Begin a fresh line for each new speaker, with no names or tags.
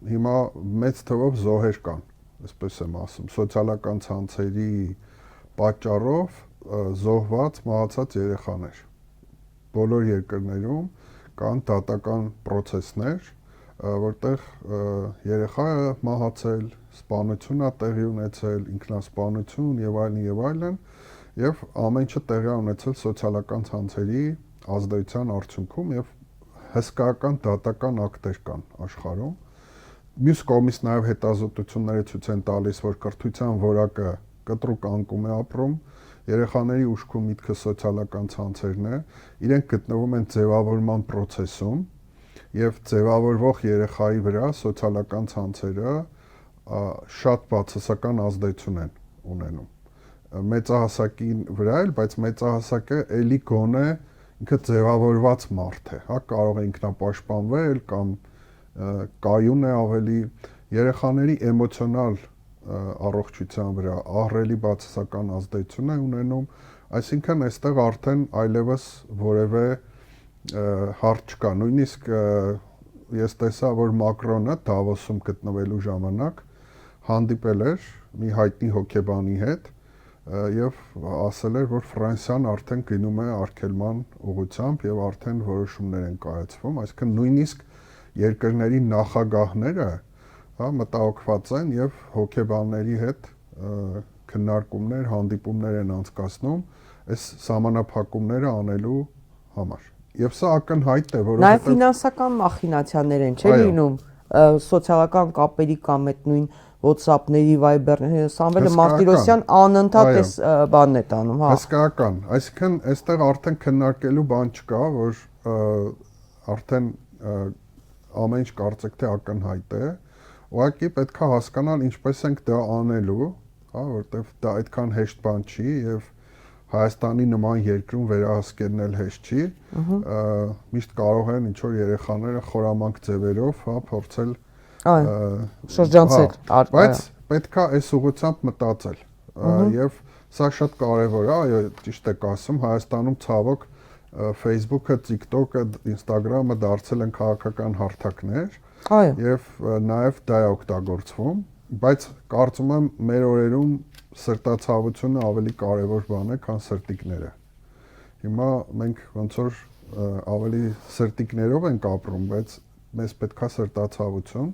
հիմա մեծ թվով զոհեր կան, այսպես եմ ասում, սոցիալական ցանցերի պատճառով զոհված, մահացած երեխաներ։ Բոլոր երկրներում կան դատական պրոցեսներ, որտեղ երեխայը մահացել, սպանություն է տեղի ունեցել, ինքնասպանություն եւ այլն, եւ ամեն ինչը տեղի ունեցել սոցիալական ցանցերի ազդեցության արդյունքում եւ հսկայական դատական ակտեր կան աշխարհում։ Մյուս կողմից նաև հետազոտությունները ցույց են տալիս, որ կրթության որակը կտրուկ անկում է ապրում, երեխաների ուշքում միտքը սոցիալական ցանցերն է, իրենք գտնվում են ձևավորման process-ում եւ ձևավորվող երեխայի վրա սոցիալական ցանցերը շատ բացասական ազդեցություն են ունենում։ Մեծահասակի վրա էլ, բայց մեծահասակը էլի գոնե ինքը ձևավորված մարդ է, հա, կարող է ինքնապաշտպանվել կամ կայուն է ավելի, երեխաների էմոցիոնալ առողջության վրա ահռելի բացասական ազդեցություն է ունենում, այսինքն այստեղ արդեն այլևս որևէ հարց չկա, նույնիսկ ես տեսա, որ Մակրոնը Դավոսում գտնվելու ժամանակ հանդիպել էր մի հայտնի հոգեբանի հետ եւ ասել էր, որ Ֆրանսիան արդեն գնում է արգելման ուղղությամբ եւ արդեն որոշումներ են կայացվում, այսինքն նույնիսկ երկրների նախագահները, հա, մտահոգված են եւ հոգեբանների հետ քննարկումներ, հանդիպումներ են անցկացնում այս սահմանափակումները անելու համար։ Եւ սա ակնհայտ է, որովհետեւ
նաեւ ֆինանսական մախինացիաներ են, չէ՞ լինում, սոցիալական կապերի կամ այդ նույն WhatsApp-ների, Viber-ների, Սամվելը Մարտիրոսյան անընդհատ էս բանն է տանում, հա։
Հսկայական, այսինքն այստեղ արդեն քննարկելու բան չկա, որ արդեն ամեն ինչ կարծեք թե ակնհայտ է, ուղղակի պետք է հասկանալ ինչպես ենք դա անելու, հա, որտեվ դա այդքան հեշտ բան չի եւ Հայաստանի նման երկրում վերահսկելն էլ հեշտ չի, միշտ կարող են ինչ-որ երեխաները խորամանկ ձևերով, հա, փորձել
շրջանցել,
բայց պետք է այս ուղղությամբ մտածել եւ սա շատ կարեւոր է, այո, ճիշտ եք ասում, Հայաստանում ցավոք Facebook-ը, TikTok-ը, Instagram-ը դարձել են քաղաքական հարթակներ, եւ նաեւ դա է օգտագործվում, բայց կարծում եմ մեր օրերում սրտացավությունը ավելի կարևոր բան է, քան սրտիկները։ Հիմա մենք ոնց որ ավելի սրտիկներով ենք ապրում, բայց մեզ պետք է սրտացավություն